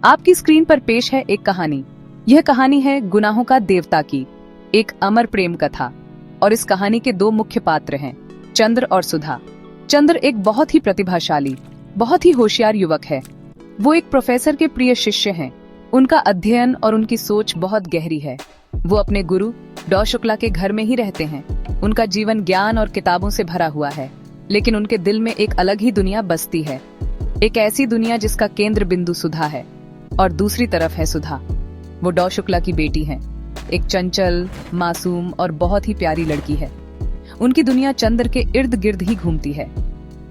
आपकी स्क्रीन पर पेश है एक कहानी। यह कहानी है गुनाहों का देवता की, एक अमर प्रेम कथा। और इस कहानी के दो मुख्य पात्र हैं, चंद्र और सुधा। चंद्र एक बहुत ही प्रतिभाशाली, बहुत ही होशियार युवक है। वो एक प्रोफेसर के प्रिय शिष्य हैं। उनका अध्ययन और उनकी सोच बहुत गहरी है। वो अपने गुरु डॉ शुक्ला के घर में ही रहते हैं। उनका जीवन ज्ञान और किताबों से भरा हुआ है, लेकिन उनके दिल में एक अलग ही दुनिया बसती है। एक ऐसी दुनिया जिसका केंद्र बिंदु सुधा है। और दूसरी तरफ है सुधा। वो डॉ शुक्ला की बेटी है, एक चंचल, मासूम और बहुत ही प्यारी लड़की है। उनकी दुनिया चंद्र के इर्द गिर्द ही घूमती है।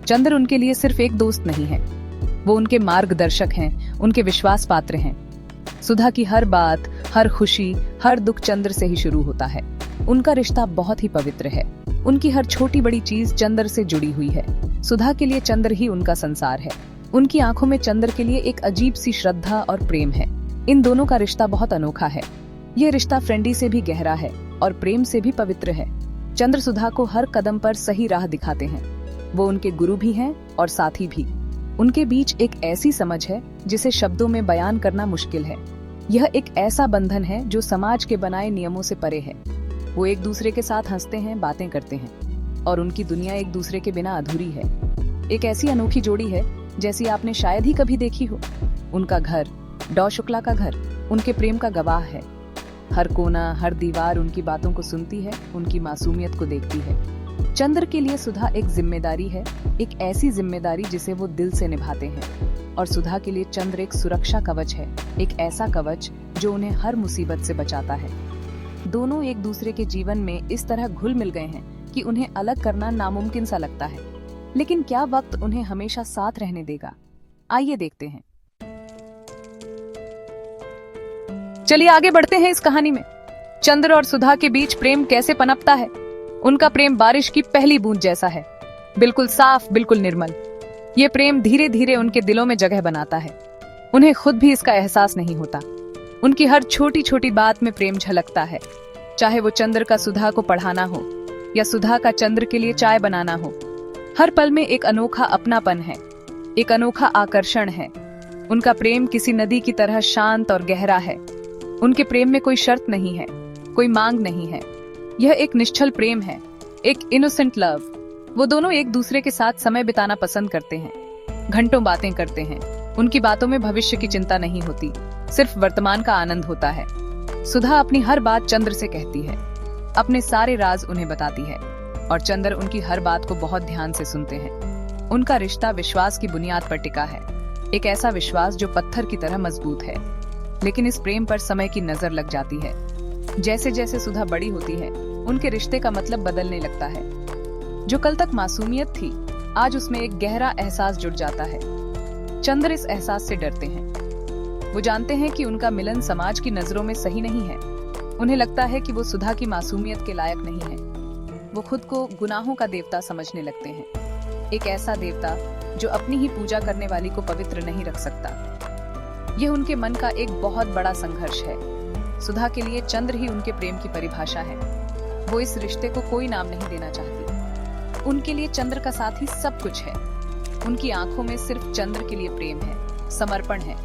चंद्र उनके लिए सिर्फ एक दोस्त नहीं है, वो उनके मार्गदर्शक हैं, उनके विश्वास पात्र हैं। सुधा की हर बात, हर खुशी, हर दुख चंद्र से ही शुरू होता है। उनका रिश्ता बहुत ही पवित्र है। उनकी हर छोटी बड़ी चीज चंद्र से जुड़ी हुई है। सुधा के लिए चंद्र ही उनका संसार है। उनकी आंखों में चंद्र के लिए एक अजीब सी श्रद्धा और प्रेम है। इन दोनों का रिश्ता बहुत अनोखा है। ये रिश्ता फ्रेंडी से भी गहरा है और प्रेम से भी पवित्र है। चंद्र सुधा को हर कदम पर सही राह दिखाते हैं। वो उनके गुरु भी हैं और साथी भी। उनके बीच एक ऐसी समझ है जिसे शब्दों में बयान करना मुश्किल है। यह एक ऐसा बंधन है जो समाज के बनाए नियमों से परे है। वो एक दूसरे के साथ हंसते हैं, बातें करते हैं, और उनकी दुनिया एक दूसरे के बिना अधूरी है। एक ऐसी अनोखी जोड़ी है जैसी आपने शायद ही कभी देखी हो। उनका घर, डॉ शुक्ला का घर, उनके प्रेम का गवाह है। हर कोना, हर दीवार उनकी बातों को सुनती है, उनकी मासूमियत को देखती है। चंद्र के लिए सुधा एक जिम्मेदारी है, एक ऐसी जिम्मेदारी जिसे वो दिल से निभाते हैं। और सुधा के लिए चंद्र एक सुरक्षा कवच है, एक ऐसा कवच जो उन्हें हर मुसीबत से बचाता है। दोनों एक दूसरे के जीवन में इस तरह घुल मिल गए हैं कि उन्हें अलग करना नामुमकिन सा लगता है। लेकिन क्या वक्त उन्हें हमेशा साथ रहने देगा? आइए देखते हैं। चलिए आगे बढ़ते हैं इस कहानी में। चंद्र और सुधा के बीच प्रेम कैसे पनपता है। उनका प्रेम बारिश की पहली बूंद जैसा है, बिल्कुल साफ, बिल्कुल निर्मल। ये प्रेम धीरे धीरे उनके दिलों में जगह बनाता है। उन्हें खुद भी इसका एहसास नहीं होता। उनकी हर छोटी छोटी बात में प्रेम झलकता है। चाहे वो चंद्र का सुधा को पढ़ाना हो या सुधा का चंद्र के लिए चाय बनाना हो, हर पल में एक अनोखा अपनापन है, एक अनोखा आकर्षण है। उनका प्रेम किसी नदी की तरह शांत और गहरा है। उनके प्रेम में कोई शर्त नहीं है, कोई मांग नहीं है। यह एक निश्चल प्रेम है, एक इनोसेंट लव। वो दोनों एक दूसरे के साथ समय बिताना पसंद करते हैं, घंटों बातें करते हैं। उनकी बातों में भविष्य की चिंता नहीं होती, सिर्फ वर्तमान का आनंद होता है। सुधा अपनी हर बात चंद्र से कहती है, अपने सारे राज उन्हें बताती है, और चंद्र उनकी हर बात को बहुत ध्यान से सुनते हैं। उनका रिश्ता विश्वास की बुनियाद पर टिका है, एक ऐसा विश्वास जो पत्थर की तरह मजबूत है। लेकिन इस प्रेम पर समय की नजर लग जाती है। जैसे जैसे सुधा बड़ी होती है, उनके रिश्ते का मतलब बदलने लगता है। जो कल तक मासूमियत थी, आज उसमें एक गहरा एहसास जुड़ जाता है। चंद्र इस एहसास से डरते हैं। वो जानते हैं कि उनका मिलन समाज की नजरों में सही नहीं है। उन्हें लगता है कि वो सुधा की मासूमियत के लायक नहीं है। वो खुद को गुनाहों का देवता समझने लगते हैं, एक ऐसा देवता जो अपनी ही पूजा करने वाली को पवित्र नहीं रख सकता। यह उनके मन का एक बहुत बड़ा संघर्ष है। सुधा के लिए चंद्र ही उनके प्रेम की परिभाषा है। वो इस रिश्ते को कोई नाम नहीं देना चाहती। उनके लिए चंद्र का साथ ही सब कुछ है। उनकी आंखों में सिर्फ चंद्र के लिए प्रेम है, समर्पण है।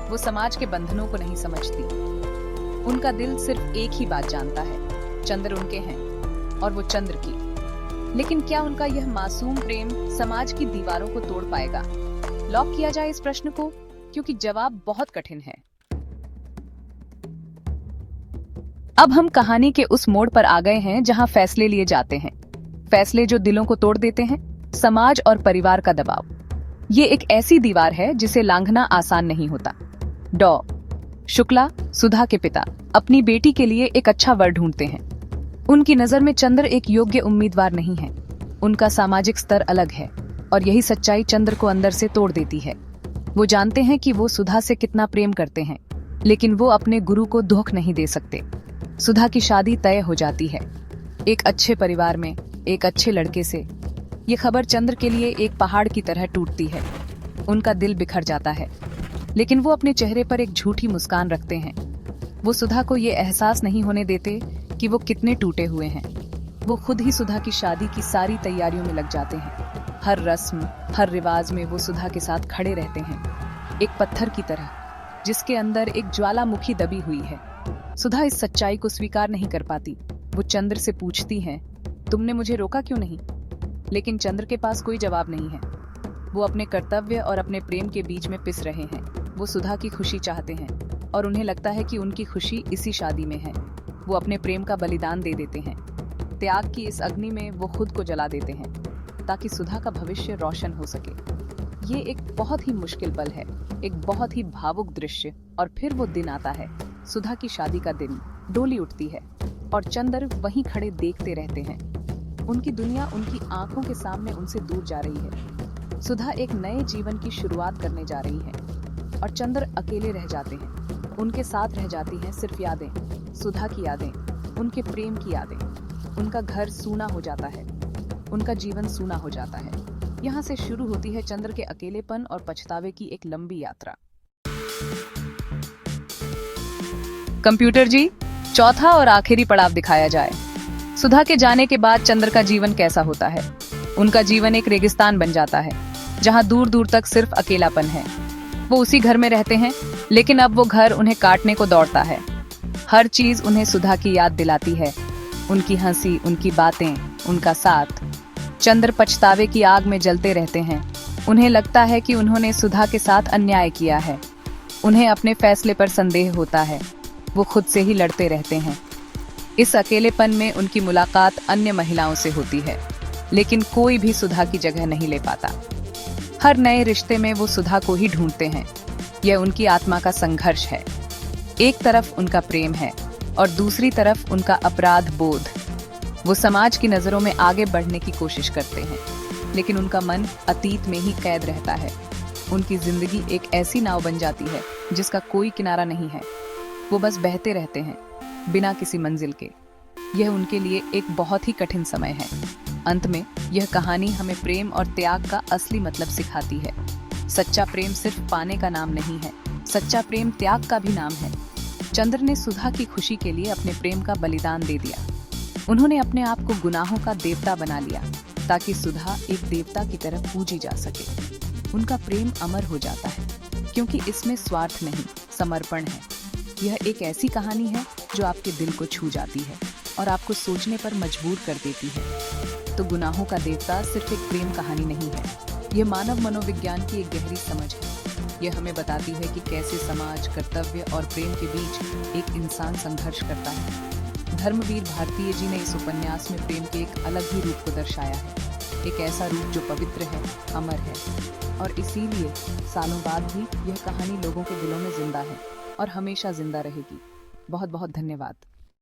वो समाज के बंधनों को नहीं समझती। उनका दिल सिर्फ एक ही बात जानता है, चंद्र उनके हैं और वो चंद्र की। लेकिन क्या उनका यह मासूम प्रेम समाज की दीवारों को तोड़ पाएगा? लॉक किया जाए इस प्रश्न को, क्योंकि जवाब बहुत कठिन है। अब हम कहानी के उस मोड़ पर आ गए हैं जहां फैसले लिए जाते हैं, फैसले जो दिलों को तोड़ देते हैं। समाज और परिवार का दबाव, ये एक ऐसी दीवार है जिसे लांघना आसान नहीं होता। डॉ शुक्ला, सुधा के पिता, अपनी बेटी के लिए एक अच्छा वर ढूंढते हैं। उनकी नजर में चंद्र एक योग्य उम्मीदवार नहीं है। उनका सामाजिक स्तर अलग है, और यही सच्चाई चंद्र को अंदर से तोड़ देती है। वो जानते हैं कि वो सुधा से कितना प्रेम करते हैं, लेकिन वो अपने गुरु को धोखा नहीं दे सकते। सुधा की शादी तय हो जाती है, एक अच्छे परिवार में, एक अच्छे लड़के से। ये खबर चंद्र के लिए एक पहाड़ की तरह टूटती है। उनका दिल बिखर जाता है, लेकिन वो अपने चेहरे पर एक झूठी मुस्कान रखते हैं। वो सुधा को ये एहसास नहीं होने देते कि वो कितने टूटे हुए हैं। वो खुद ही सुधा की शादी की सारी तैयारियों में लग जाते हैं। हर रस्म, हर रिवाज में वो सुधा के साथ खड़े रहते हैं, एक पत्थर की तरह। जिसके अंदर एक ज्वालामुखी दबी हुई है। सुधा इस सच्चाई को स्वीकार नहीं कर पाती। वो चंद्र से पूछती है, तुमने मुझे रोका क्यों नहीं? लेकिन चंद्र के पास कोई जवाब नहीं है। वो अपने कर्तव्य और अपने प्रेम के बीच में पिस रहे हैं। वो सुधा की खुशी चाहते हैं और उन्हें लगता है कि उनकी खुशी इसी शादी में है। वो अपने प्रेम का बलिदान दे देते हैं। त्याग की इस अग्नि में वो खुद को जला देते हैं ताकि सुधा का भविष्य रोशन हो सके। ये एक बहुत ही मुश्किल पल है, एक बहुत ही भावुक दृश्य। और फिर वो दिन आता है, सुधा की शादी का दिन। डोली उठती है और चंद्र वहीं खड़े देखते रहते हैं। उनकी दुनिया उनकी आंखों के सामने उनसे दूर जा रही है। सुधा एक नए जीवन की शुरुआत करने जा रही है और चंद्र अकेले रह जाते हैं। उनके साथ रह जाती हैं सिर्फ यादें, सुधा की यादें, उनके प्रेम की यादें। उनका घर सूना हो जाता है, उनका जीवन सूना हो जाता है। यहाँ से शुरू होती है चंद्र के अकेलेपन और पछतावे की एक लंबी यात्रा। कंप्यूटर जी, चौथा और आखिरी पड़ाव दिखाया जाए। सुधा के जाने के बाद चंद्र का जीवन कैसा होता है? उनका जीवन एक रेगिस्तान बन जाता है, जहाँ दूर दूर तक सिर्फ अकेलापन है। वो उसी घर में रहते हैं, लेकिन अब वो घर उन्हें काटने को दौड़ता है। हर चीज उन्हें सुधा की याद दिलाती है, उनकी हंसी, उनकी बातें, उनका साथ। चंद्र पछतावे की आग में जलते रहते हैं। उन्हें लगता है कि उन्होंने सुधा के साथ अन्याय किया है। उन्हें अपने फैसले पर संदेह होता है। वो खुद से ही लड़ते रहते हैं। इस अकेलेपन में उनकी मुलाकात अन्य महिलाओं से होती है, लेकिन कोई भी सुधा की जगह नहीं ले पाता। हर नए रिश्ते में वो सुधा को ही ढूंढते हैं। यह उनकी आत्मा का संघर्ष है। एक तरफ उनका प्रेम है और दूसरी तरफ उनका अपराध बोध। वो समाज की नजरों में आगे बढ़ने की कोशिश करते हैं, लेकिन उनका मन अतीत में ही कैद रहता है। उनकी जिंदगी एक ऐसी नाव बन जाती है जिसका कोई किनारा नहीं है। वो बस बहते रहते हैं, बिना किसी मंजिल के। यह उनके लिए एक बहुत ही कठिन समय है। अंत में यह कहानी हमें प्रेम और त्याग का असली मतलब सिखाती है। सच्चा प्रेम सिर्फ पाने का नाम नहीं है, सच्चा प्रेम त्याग का भी नाम है। चंद्र ने सुधा की खुशी के लिए अपने प्रेम का बलिदान दे दिया। उन्होंने अपने आप को गुनाहों का देवता बना लिया ताकि सुधा एक देवता की तरह पूजी जा सके। उनका प्रेम अमर हो जाता है क्योंकि इसमें स्वार्थ नहीं, समर्पण है। यह एक ऐसी कहानी है जो आपके दिल को छू जाती है और आपको सोचने पर मजबूर कर देती है। तो गुनाहों का देवता सिर्फ एक प्रेम कहानी नहीं है, यह मानव मनोविज्ञान की एक गहरी समझ है। यह हमें बताती है कि कैसे समाज, कर्तव्य और प्रेम के बीच एक इंसान संघर्ष करता है। धर्मवीर भारतीय जी ने इस उपन्यास में प्रेम के एक अलग ही रूप को दर्शाया है, एक ऐसा रूप जो पवित्र है, अमर है। और इसीलिए सालों बाद भी यह कहानी लोगों के दिलों में जिंदा है और हमेशा जिंदा रहेगी। बहुत बहुत धन्यवाद।